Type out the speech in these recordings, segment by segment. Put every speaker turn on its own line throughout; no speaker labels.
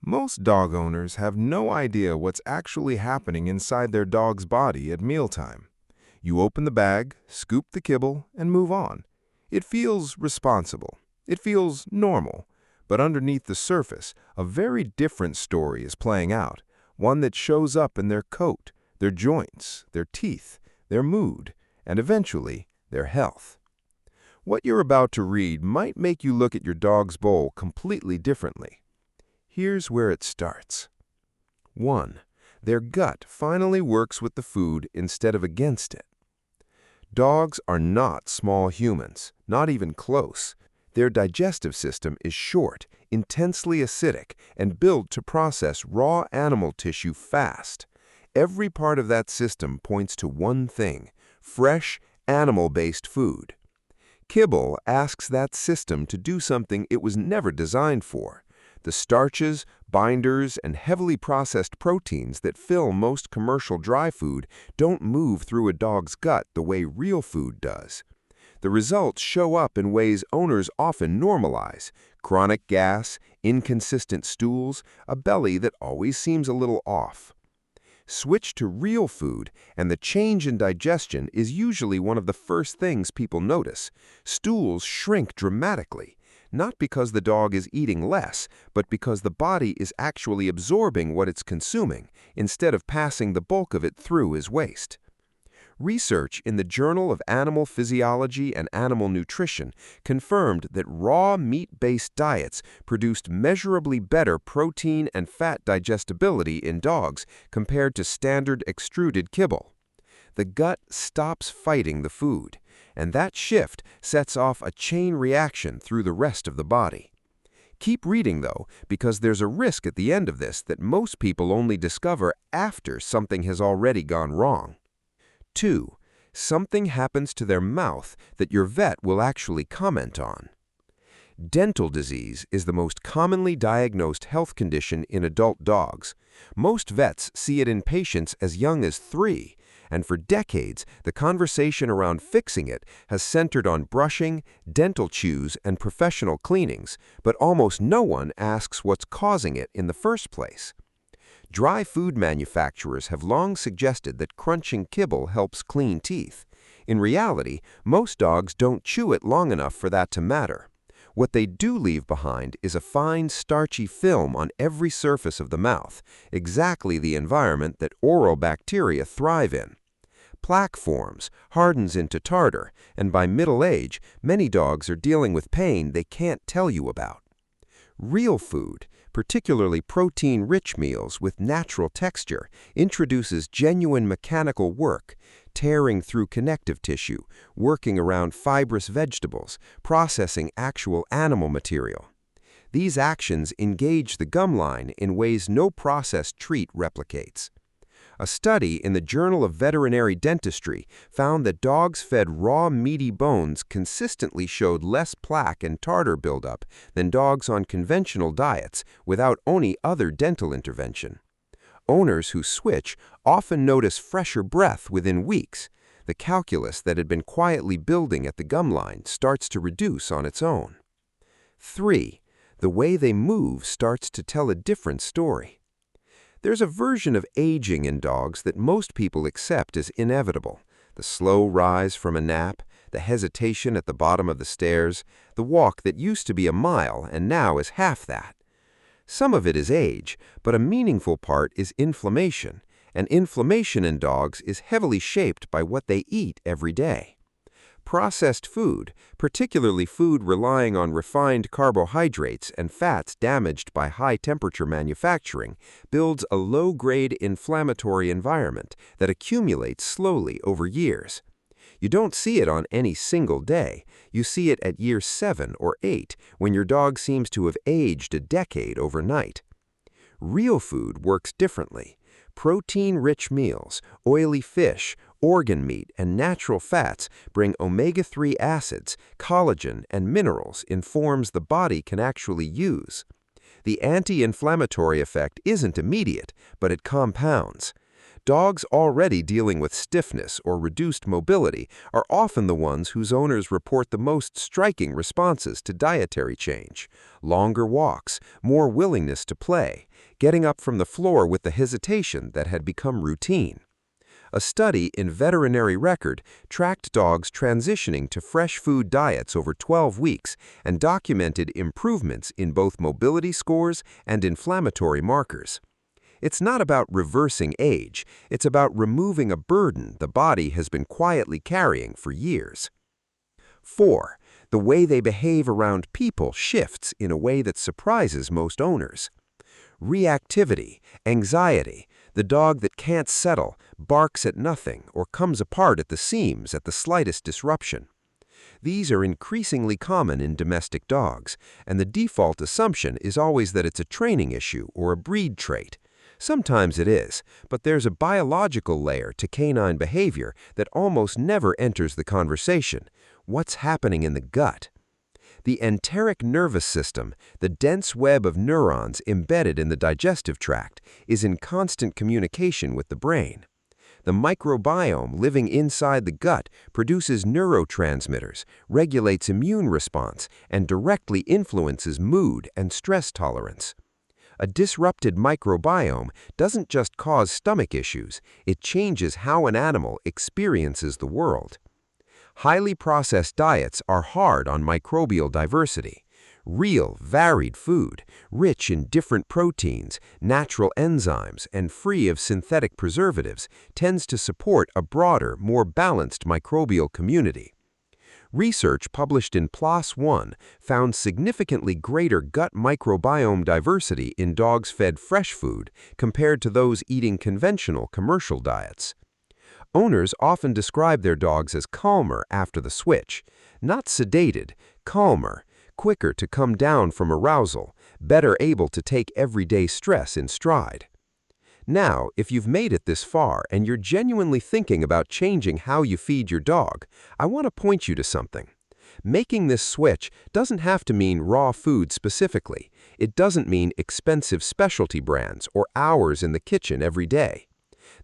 Most dog owners have no idea what's actually happening inside their dog's body at mealtime. You open the bag, scoop the kibble, and move on. It feels responsible. It feels normal. But underneath the surface, a very different story is playing out, one that shows up in their coat, their joints, their teeth, their mood, and eventually, their health. What you're about to read might make you look at your dog's bowl completely differently. Here's where it starts. 1. Their gut finally works with the food instead of against it. Dogs are not small humans, not even close. Their digestive system is short, intensely acidic, and built to process raw animal tissue fast. Every part of that system points to one thing: fresh, animal-based food. Kibble asks that system to do something it was never designed for. The starches, binders, and heavily processed proteins that fill most commercial dry food don't move through a dog's gut the way real food does. The results show up in ways owners often normalize: chronic gas, inconsistent stools, a belly that always seems a little off. Switch to real food, and the change in digestion is usually one of the first things people notice. Stools shrink dramatically, not because the dog is eating less, but because the body is actually absorbing what it's consuming, instead of passing the bulk of it through as waste. Research in the Journal of Animal Physiology and Animal Nutrition confirmed that raw meat-based diets produced measurably better protein and fat digestibility in dogs compared to standard extruded kibble. The gut stops fighting the food, and that shift sets off a chain reaction through the rest of the body. Keep reading, though, because there's a risk at the end of this that most people only discover after something has already gone wrong. 2. Something happens to their mouth that your vet will actually comment on. Dental disease is the most commonly diagnosed health condition in adult dogs. Most vets see it in patients as young as 3, and for decades, the conversation around fixing it has centered on brushing, dental chews, and professional cleanings, but almost no one asks what's causing it in the first place. Dry food manufacturers have long suggested that crunching kibble helps clean teeth. In reality, most dogs don't chew it long enough for that to matter. What they do leave behind is a fine, starchy film on every surface of the mouth, exactly the environment that oral bacteria thrive in. Plaque forms, hardens into tartar, and by middle age, many dogs are dealing with pain they can't tell you about. Real food, particularly protein-rich meals with natural texture, introduces genuine mechanical work, tearing through connective tissue, working around fibrous vegetables, processing actual animal material. These actions engage the gum line in ways no processed treat replicates. A study in the Journal of Veterinary Dentistry found that dogs fed raw meaty bones consistently showed less plaque and tartar buildup than dogs on conventional diets without any other dental intervention. Owners who switch often notice fresher breath within weeks. The calculus that had been quietly building at the gum line starts to reduce on its own. 3. The way they move starts to tell a different story. There's a version of aging in dogs that most people accept as inevitable: the slow rise from a nap, the hesitation at the bottom of the stairs, the walk that used to be a mile and now is half that. Some of it is age, but a meaningful part is inflammation, and inflammation in dogs is heavily shaped by what they eat every day. Processed food, particularly food relying on refined carbohydrates and fats damaged by high-temperature manufacturing, builds a low-grade inflammatory environment that accumulates slowly over years. You don't see it on any single day. You see it at year 7 or 8, when your dog seems to have aged a decade overnight. Real food works differently. Protein-rich meals, oily fish, organ meat, and natural fats bring omega-3 acids, collagen, and minerals in forms the body can actually use. The anti-inflammatory effect isn't immediate, but it compounds.
Dogs already dealing with stiffness or reduced mobility are often the ones whose owners report the most striking responses to dietary change: longer walks, more willingness to play, getting up from the floor with the hesitation that had become routine. A study in Veterinary Record tracked dogs transitioning to fresh food diets over 12 weeks and documented improvements in both mobility scores and inflammatory markers. It's not about reversing age, it's about removing a burden the body has been quietly carrying for years. 4. The way they behave around people shifts in a way that surprises most owners. Reactivity, anxiety, the dog that can't settle, barks at nothing, or comes apart at the seams at the slightest disruption. These are increasingly common in domestic dogs, and the default assumption is always that it's a training issue or a breed trait. Sometimes it is, but there's a biological layer to canine behavior that almost never enters the conversation: what's happening in the gut. The enteric nervous system, the dense web of neurons embedded in the digestive tract, is in constant communication with the brain. The microbiome living inside the gut produces neurotransmitters, regulates immune response, and directly influences mood and stress tolerance. A disrupted microbiome doesn't just cause stomach issues, it changes how an animal experiences the world. Highly processed diets are hard on microbial diversity. Real, varied food, rich in different proteins, natural enzymes, and free of synthetic preservatives, tends to support a broader, more balanced microbial community. Research published in PLOS One found significantly greater gut microbiome diversity in dogs fed fresh food compared to those eating conventional commercial diets. Owners often describe their dogs as calmer after the switch, not sedated, calmer, quicker to come down from arousal, better able to take everyday stress in stride. Now, if you've made it this far and you're genuinely thinking about changing how you feed your dog, I want to point you to something. Making this switch doesn't have to mean raw food specifically. It doesn't mean expensive specialty brands or hours in the kitchen every day.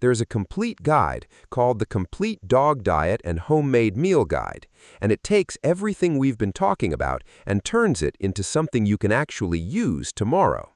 There's a complete guide called the Complete Dog Diet and Homemade Meal Guide, and it takes everything we've been talking about and turns it into something you can actually use tomorrow.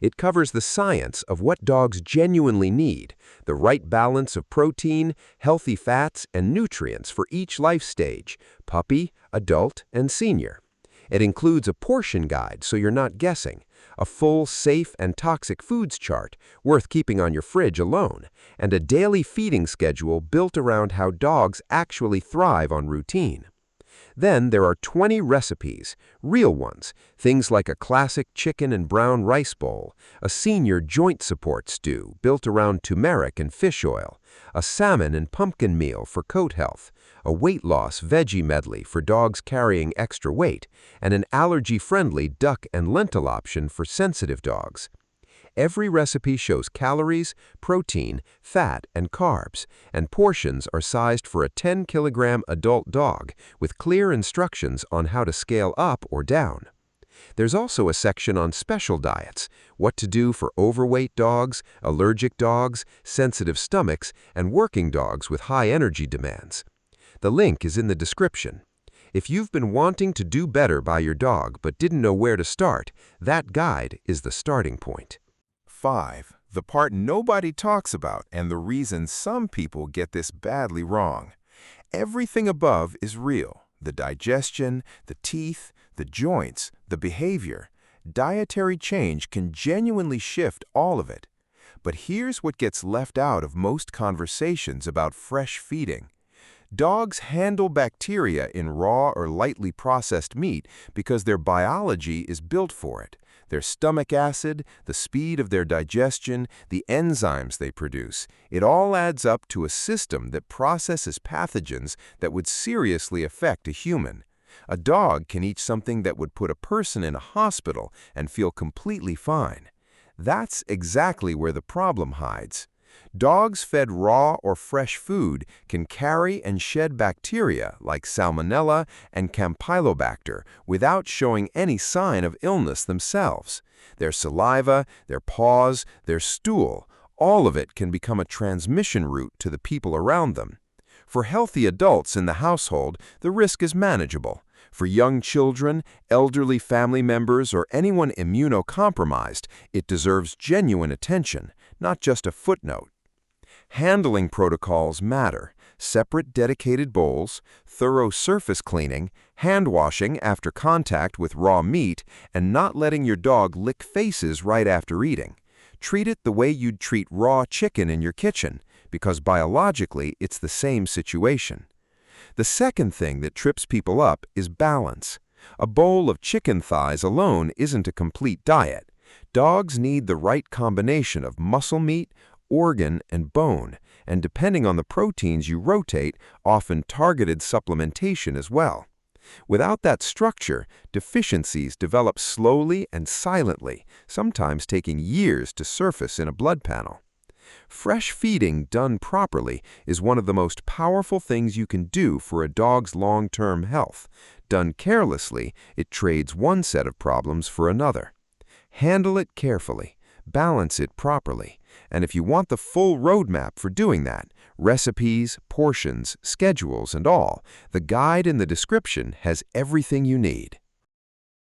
It covers the science of what dogs genuinely need, the right balance of protein, healthy fats, and nutrients for each life stage: puppy, adult, and senior. It includes a portion guide so you're not guessing, a full, safe, and toxic foods chart, worth keeping on your fridge alone, and a daily feeding schedule built around how dogs actually thrive on routine. Then there are 20 recipes, real ones, things like a classic chicken and brown rice bowl, a senior joint support stew built around turmeric and fish oil, a salmon and pumpkin meal for coat health, a weight loss veggie medley for dogs carrying extra weight, and an allergy-friendly duck and lentil option for sensitive dogs. Every recipe shows calories, protein, fat, and carbs, and portions are sized for a 10-kilogram adult dog with clear instructions on how to scale up or down. There's also a section on special diets, what to do for overweight dogs, allergic dogs, sensitive stomachs, and working dogs with high energy demands. The link is in the description. If you've been wanting to do better by your dog but didn't know where to start, that guide is the starting point.
5. The part nobody talks about and the reason some people get this badly wrong. Everything above is real: the digestion, the teeth, the joints, the behavior. Dietary change can genuinely shift all of it. But here's what gets left out of most conversations about fresh feeding. Dogs handle bacteria in raw or lightly processed meat because their biology is built for it. Their stomach acid, the speed of their digestion, the enzymes they produce, it all adds up to a system that processes pathogens that would seriously affect a human. A dog can eat something that would put a person in a hospital and feel completely fine. That's exactly where the problem hides. Dogs fed raw or fresh food can carry and shed bacteria like Salmonella and Campylobacter without showing any sign of illness themselves. Their saliva, their paws, their stool,
All of it can become a transmission route to the people around them. For healthy adults in the household, the risk is manageable. For young children, elderly family members, or anyone immunocompromised, it deserves genuine attention, not just a footnote. Handling protocols matter. Separate dedicated bowls, thorough surface cleaning, hand washing after contact with raw meat, and not letting your dog lick faces right after eating. Treat it the way you'd treat raw chicken in your kitchen, because biologically it's the same situation. The second thing that trips people up is balance. A bowl of chicken thighs alone isn't a complete diet. Dogs need the right combination of muscle meat, organ, and bone, and depending on the proteins you rotate, often targeted supplementation as well. Without that structure, deficiencies develop slowly and silently, sometimes taking years to surface in a blood panel. Fresh feeding done properly is one of the most powerful things you can do for a dog's long-term health. Done carelessly, it trades one set of problems for another. Handle it carefully. Balance it properly. And if you want the full roadmap for doing that, recipes, portions, schedules, and all, the guide in the description has everything you need.